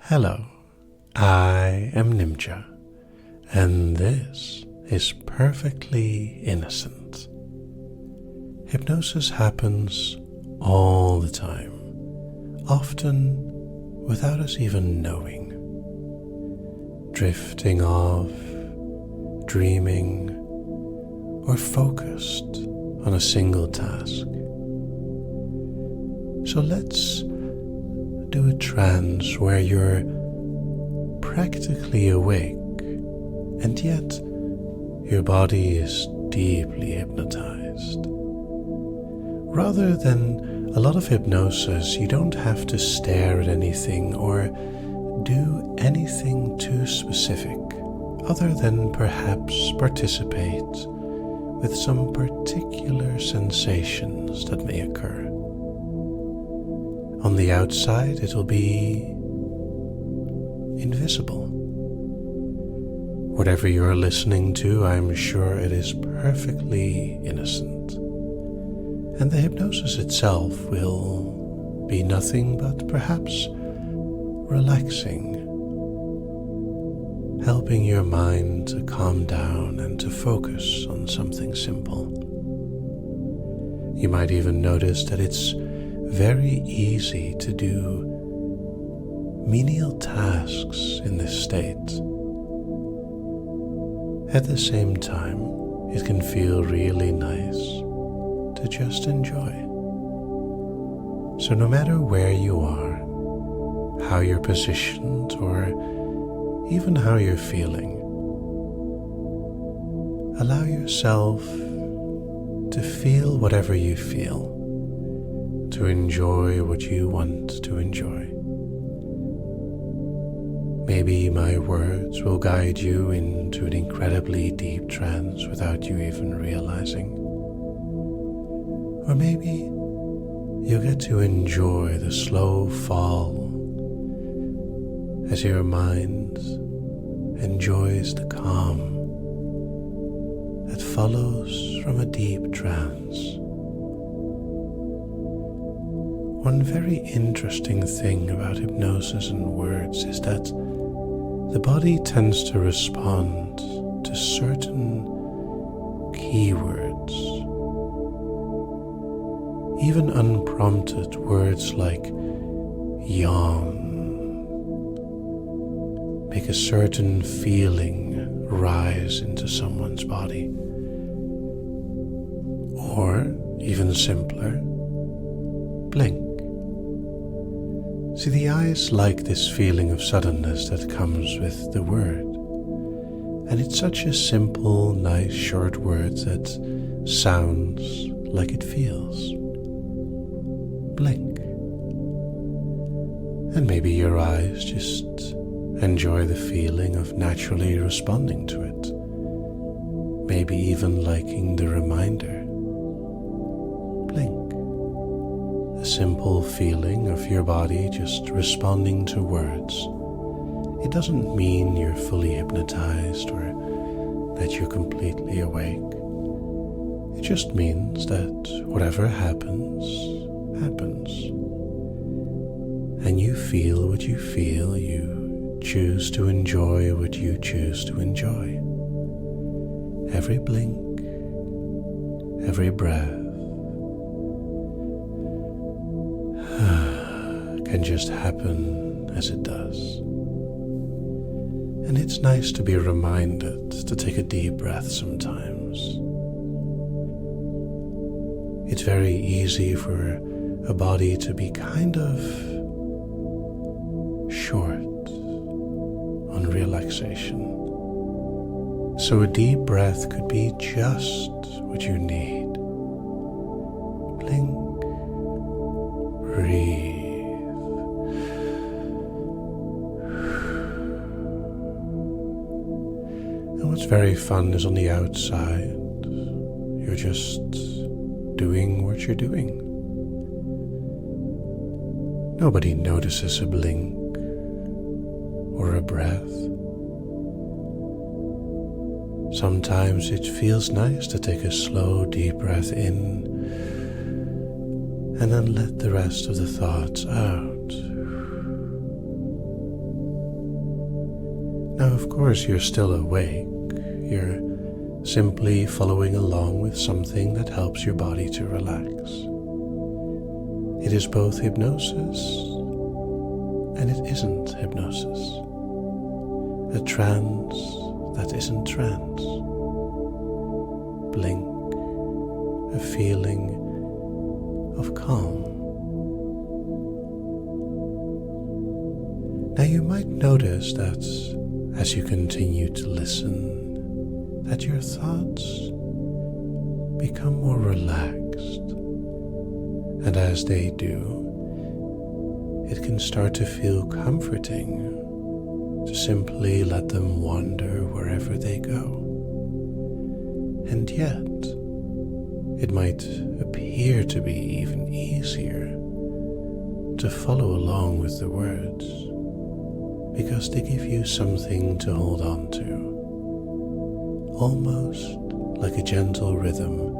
Hello, I am Nimja, and this is Perfectly Innocent. Hypnosis happens all the time, often without us even knowing. Drifting off, dreaming, or focused on a single task. So let's do a trance where you're practically awake and yet your body is deeply hypnotized. Rather than a lot of hypnosis, you don't have to stare at anything or do anything too specific, other than perhaps participate with some particular sensations that may occur. On the outside, it'll be invisible. Whatever you're listening to, I'm sure it is perfectly innocent. And the hypnosis itself will be nothing but perhaps relaxing, helping your mind to calm down and to focus on something simple. You might even notice that it's very easy to do menial tasks in this state. At the same time, it can feel really nice to just enjoy. So no matter where you are, how you're positioned, or even how you're feeling, allow yourself to feel whatever you feel, to enjoy what you want to enjoy. Maybe my words will guide you into an incredibly deep trance without you even realizing. Or maybe you'll get to enjoy the slow fall as your mind enjoys the calm that follows from a deep trance. One very interesting thing about hypnosis and words is that the body tends to respond to certain keywords. Even unprompted words like yawn make a certain feeling rise into someone's body. Or, even simpler, blink. See, the eyes like this feeling of suddenness that comes with the word. And it's such a simple, nice, short word that sounds like it feels. Blink. And maybe your eyes just enjoy the feeling of naturally responding to it. Maybe even liking the reminder. Blink. A simple feeling of your body just responding to words. It doesn't mean you're fully hypnotized or that you're completely awake. It just means that whatever happens, happens. And you feel what you feel, you choose to enjoy what you choose to enjoy. Every blink, every breath, can just happen as it does. And it's nice to be reminded to take a deep breath sometimes. It's very easy for a body to be kind of short on relaxation. So a deep breath could be just what you need. Blink. Breathe. And what's very fun is on the outside, you're just doing what you're doing. Nobody notices a blink or a breath. Sometimes it feels nice to take a slow, deep breath in and then let the rest of the thoughts out. of course, you're still awake. You're simply following along with something that helps your body to relax. It is both hypnosis and it isn't hypnosis. A trance that isn't trance. Blink, a feeling of calm. Now you might notice that as you continue to listen, that your thoughts become more relaxed. And as they do, it can start to feel comforting to simply let them wander wherever they go. And yet, it might appear to be even easier to follow along with the words, because they give you something to hold on to, almost like a gentle rhythm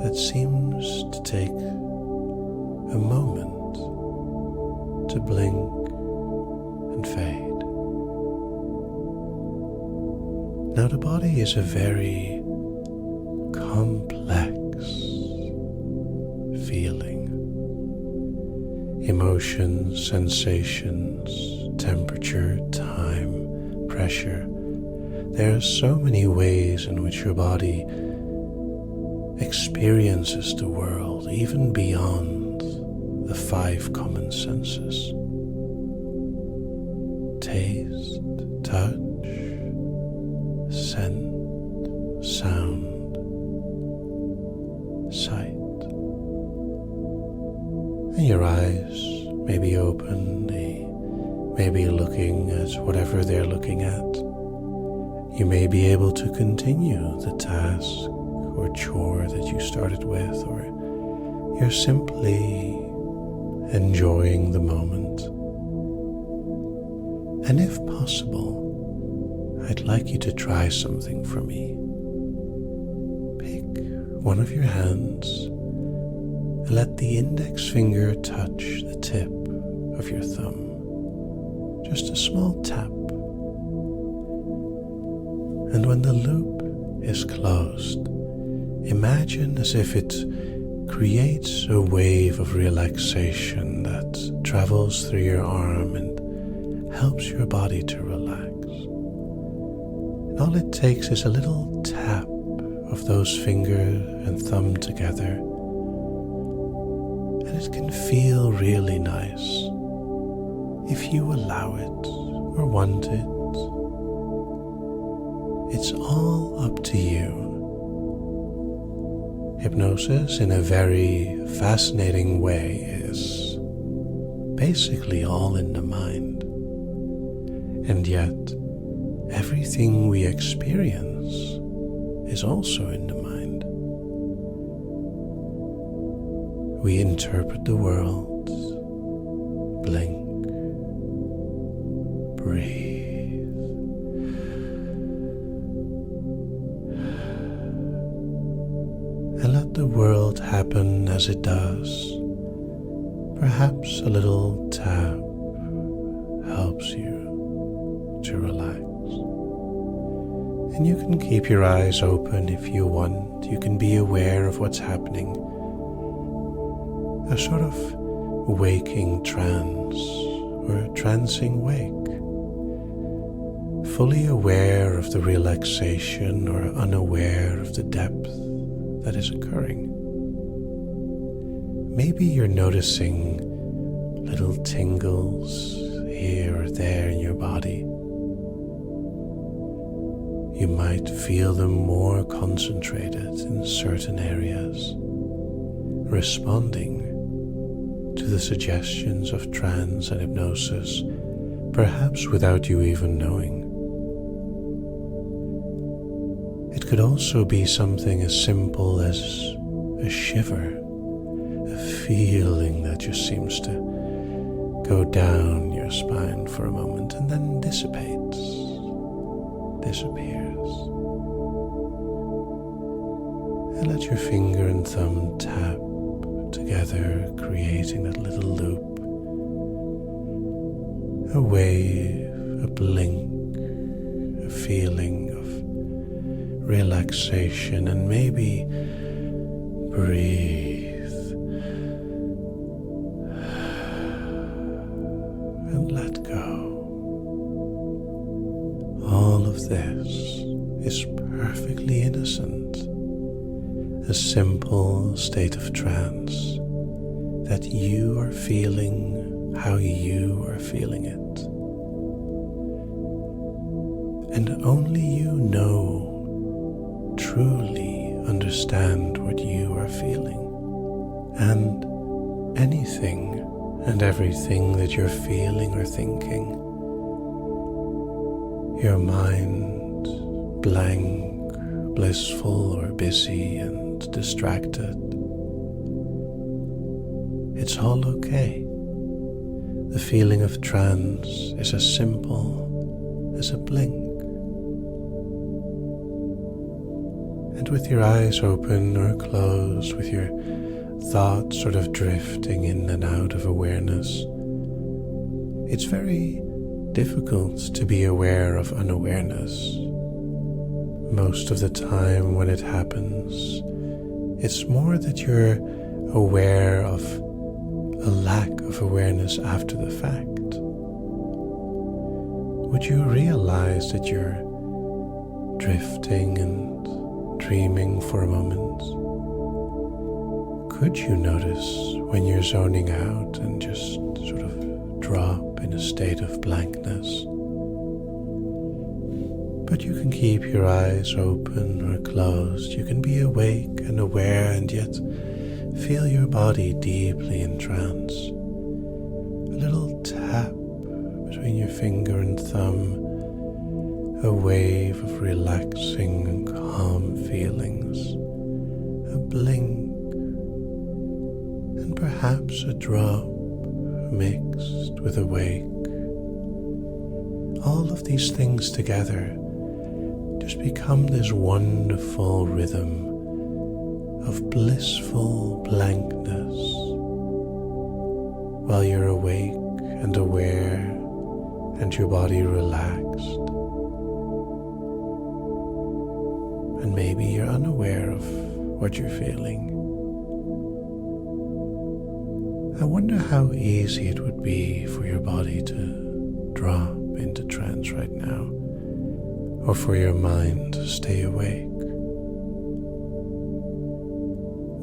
that seems to take a moment to blink and fade. Now the body is a very complex feeling. Emotions, sensations, temperature, time, pressure. There are so many ways in which your body experiences the world, even beyond the 5 common senses. Taste, touch, scent, sound, sight. And your eyes may be open, they may be looking at whatever they're looking at. You may be able to continue the task or chore that you started with, or you're simply enjoying the moment. And if possible, I'd like you to try something for me. Pick one of your hands and let the index finger touch the tip of your thumb. Just a small tap. And when the loop is closed, imagine as if it creates a wave of relaxation that travels through your arm and helps your body to relax. And all it takes is a little tap of those finger and thumb together, and it can feel really nice if you allow it or want it. It's all up to you. Hypnosis, in a very fascinating way, is basically all in the mind. And yet, everything we experience is also in the mind. We interpret the world, blink, breathe. And let the world happen as it does. Perhaps a little tap helps you to relax. And you can keep your eyes open if you want. You can be aware of what's happening. A sort of waking trance or a trancing wake. Fully aware of the relaxation or unaware of the depth that is occurring. Maybe you're noticing little tingles here or there in your body. You might feel them more concentrated in certain areas, responding to the suggestions of trance and hypnosis, perhaps without you even knowing. It could also be something as simple as a shiver, a feeling that just seems to go down your spine for a moment and then dissipates, disappears. And let your finger and thumb tap together, creating that little loop, a wave, a blink, feeling of relaxation, and maybe breathe and let go. All of this is perfectly innocent, a simple state of trance that you are feeling how you are feeling it. And only you know, truly understand what you are feeling. And anything and everything that you're feeling or thinking, your mind blank, blissful or busy and distracted, it's all okay. The feeling of trance is as simple as a blink. And with your eyes open or closed, with your thoughts sort of drifting in and out of awareness, it's very difficult to be aware of unawareness. Most of the time when it happens, it's more that you're aware of a lack of awareness after the fact. Would you realize that you're drifting and dreaming for a moment? Could you notice when you're zoning out and just sort of drop in a state of blankness? But you can keep your eyes open or closed. You can be awake and aware and yet feel your body deeply in trance. A little tap between your finger and thumb, a wave of relaxing and calm feelings, a blink, and perhaps a drop mixed with a wake. All of these things together just become this wonderful rhythm of blissful blankness while you're awake and aware and your body relaxed. And maybe you're unaware of what you're feeling. I wonder how easy it would be for your body to drop into trance right now, or for your mind to stay awake.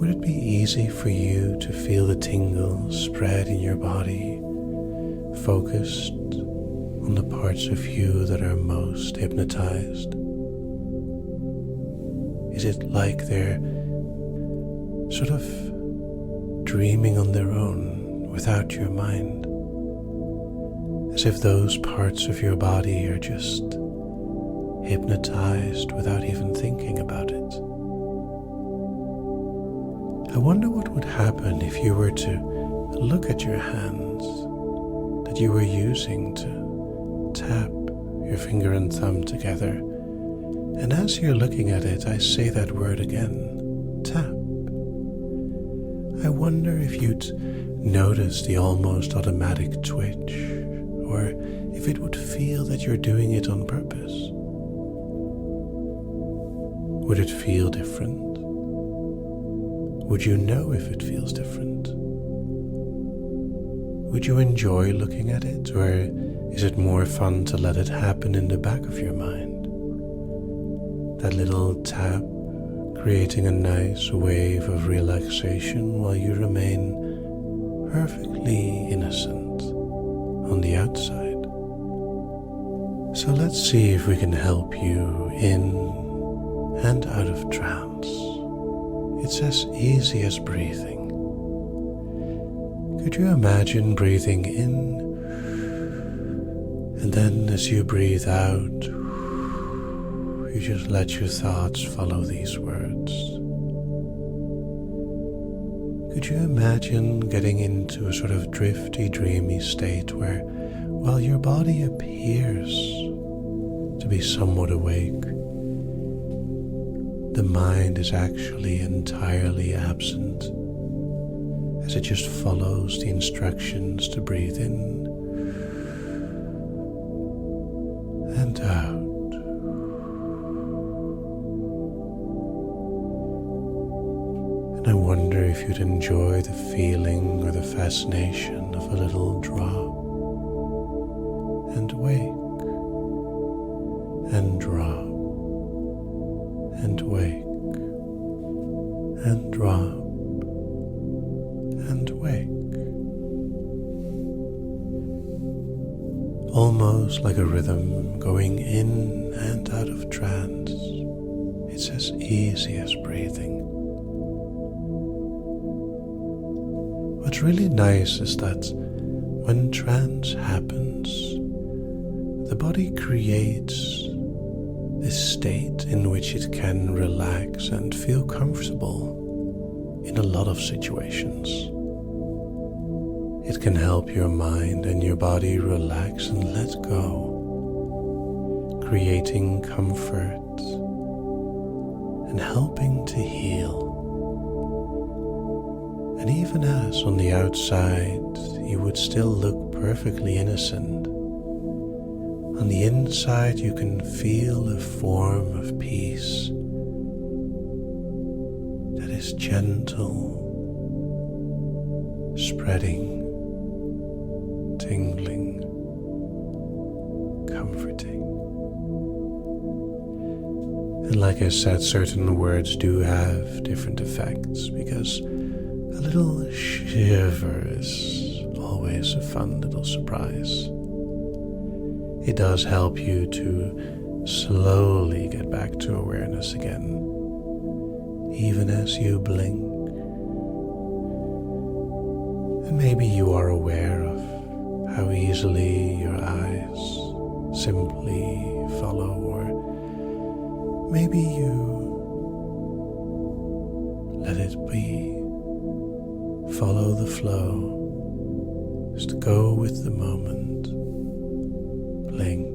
Would it be easy for you to feel the tingles spread in your body, focused on the parts of you that are most hypnotized? Is it like they're sort of dreaming on their own without your mind? As if those parts of your body are just hypnotized without even thinking about it. I wonder what would happen if you were to look at your hands that you were using to tap your finger and thumb together. And as you're looking at it, I say that word again, tap. I wonder if you'd notice the almost automatic twitch, or if it would feel that you're doing it on purpose. Would it feel different? Would you know if it feels different? Would you enjoy looking at it, or is it more fun to let it happen in the back of your mind? That little tap creating a nice wave of relaxation while you remain perfectly innocent on the outside. So let's see if we can help you in and out of trance. It's as easy as breathing. Could you imagine breathing in, and then as you breathe out, you just let your thoughts follow these words? Could you imagine getting into a sort of drifty, dreamy state where, while your body appears to be somewhat awake, the mind is actually entirely absent, as it just follows the instructions to breathe in and out. if you'd enjoy the feeling or the fascination of a little drop and wake and drop and wake and drop and wake. Almost like a rhythm going in and out of trance. It's as easy as breathing. What's really nice is that when trance happens, the body creates this state in which it can relax and feel comfortable in a lot of situations. It can help your mind and your body relax and let go, creating comfort and helping to heal. And even as on the outside you would still look perfectly innocent, on the inside you can feel a form of peace that is gentle, spreading, tingling, comforting. And like I said, certain words do have different effects, because a little shiver is always a fun little surprise. It does help you to slowly get back to awareness again, even as you blink. And maybe you are aware of how easily your eyes simply follow, or maybe you let it be. Follow the flow. Just go with the moment. Blink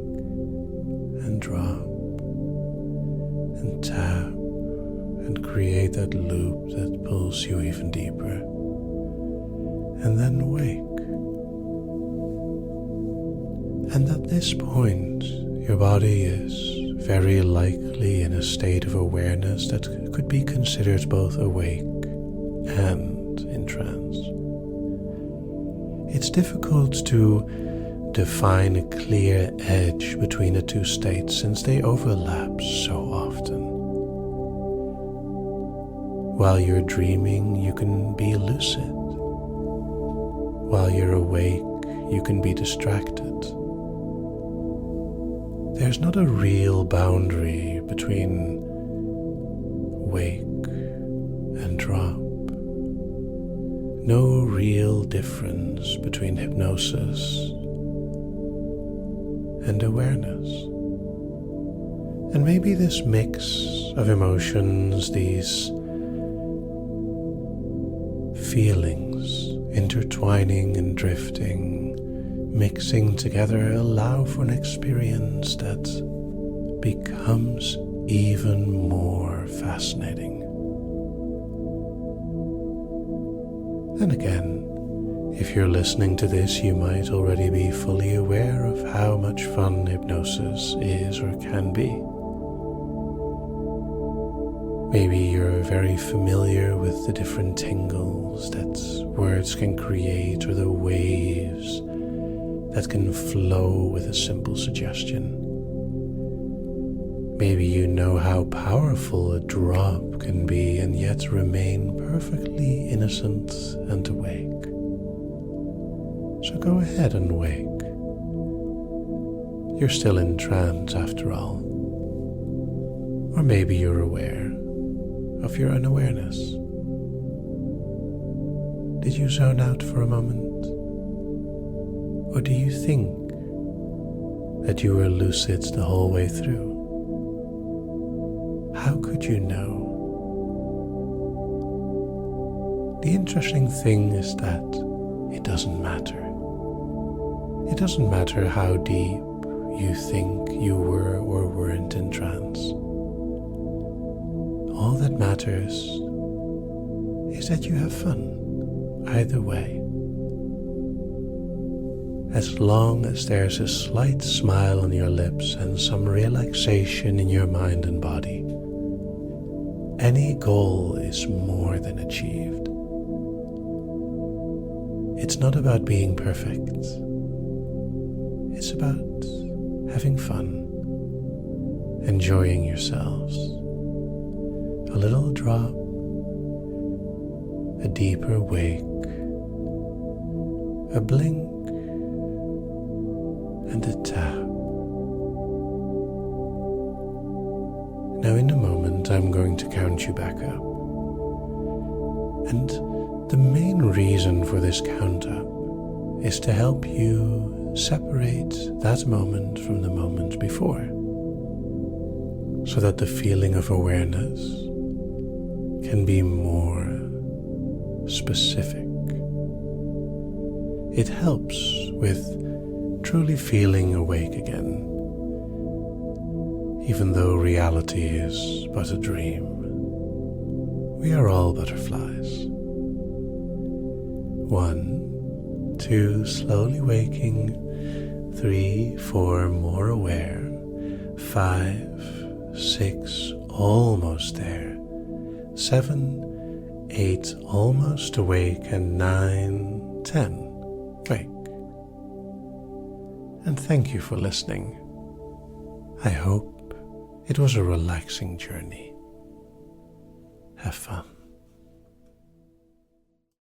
and drop and tap and create that loop that pulls you even deeper. And then wake. And at this point, your body is very likely in a state of awareness that could be considered both awake and in trance. It's difficult to define a clear edge between the two states since they overlap so often. While you're dreaming, you can be lucid. While you're awake, you can be distracted. There's not a real boundary between wake and drop. No real difference between hypnosis and awareness. And maybe this mix of emotions, these feelings intertwining and drifting, mixing together, allow for an experience that becomes even more fascinating. And again, if you're listening to this, you might already be fully aware of how much fun hypnosis is or can be. Maybe you're very familiar with the different tingles that words can create, or the waves that can flow with a simple suggestion. Maybe you know how powerful a drop can be and yet remain perfectly innocent and awake. So go ahead and wake. You're still in trance after all. Or maybe you're aware of your unawareness. Did you zone out for a moment? Or do you think that you were lucid the whole way through? How could you know? The interesting thing is that it doesn't matter. It doesn't matter how deep you think you were or weren't in trance. All that matters is that you have fun, either way. As long as there's a slight smile on your lips and some relaxation in your mind and body, any goal is more than achieved. It's not about being perfect. It's about having fun, enjoying yourselves. A little drop, a deeper wake, a blink, and a tap. Now in a moment I'm going to count you back up. And the main reason for this count up is to help you separate that moment from the moment before, so that the feeling of awareness can be more specific. It helps with truly feeling awake again, even though reality is but a dream. We are all butterflies. 1, 2, slowly waking. 3, 4, more aware. 5, 6, almost there. 7, 8, almost awake. And 9, 10, wake. And thank you for listening. I hope it was a relaxing journey. Have fun.